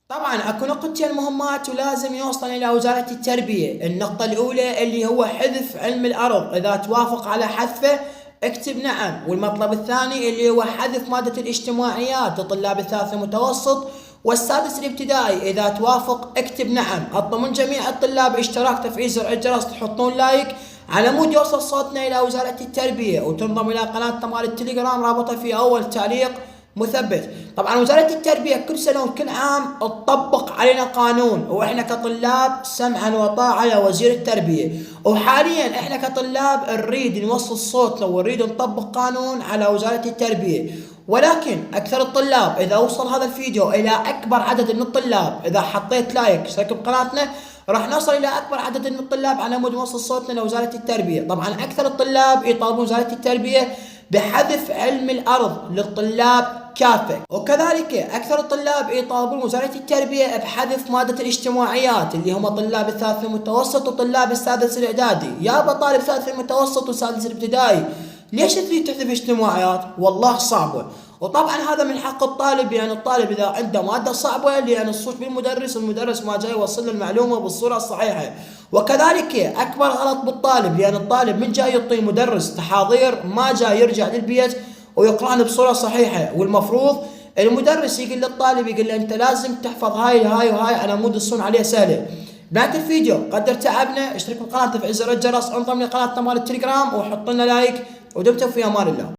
طبعا اكو نقطتين مهمات ولازم يوصل الى وزارة التربية. النقطة الاولى اللي هو حذف علم الارض، اذا توافق على حذفه اكتب نعم. والمطلب الثاني اللي هو حذف مادة الاجتماعيات لطلاب الثالث المتوسط والسادس الابتدائي، اذا توافق اكتب نعم. اطلب من جميع الطلاب اشتراك تفعيل زر الجرس، تحطون لايك على مود يوصل صوتنا الى وزارة التربية، وتنضم الى قناتنا مال التليجرام رابطها في اول تعليق مثبت. طبعا وزارة التربية كل سنة وكل عام تطبق علينا قانون، واحنا كطلاب سمعا وطاعة يا وزير التربية. وحاليا احنا كطلاب نريد نوصل صوتنا ونريد نطبق قانون على وزارة التربية، ولكن اكثر الطلاب اذا وصل هذا الفيديو الى اكبر عدد من الطلاب، اذا حطيت لايك اشترك بقناتنا راح نوصل الى اكبر عدد من الطلاب على مود نوصل صوتنا لوزارة التربية. طبعا اكثر الطلاب يطالبون وزارة التربية بحذف علم الارض للطلاب كافة، وكذلك اكثر الطلاب يطالبون وزارة التربية بحذف مادة الاجتماعيات اللي هم طلاب الثالث المتوسط وطلاب السادس الاعدادي. يابا طالب ثالث المتوسط وسادس الابتدائي ليش تريد تحذف اجتماعيات؟ والله صعبة. وطبعا هذا من حق الطالب، يعني الطالب اذا عنده ماده صعبه لان الصوت بالمدرس، المدرس ما جاي يوصل له المعلومه بالصوره الصحيحه. وكذلك اكبر غلط بالطالب، لان الطالب من جاي يعطي المدرس تحاضير ما جاي يرجع للبيت ويقرأن بصوره صحيحه. والمفروض المدرس يقول للطالب، يقول له انت لازم تحفظ هاي هاي وهاي على مود تصون عليه سهله. بنهايه الفيديو قدر تعبنا، اشترك بالقناه، تفعيل زر الجرس، انضم لقناتنا مال التليجرام وحط لنا لايك، ودمتم في امان الله.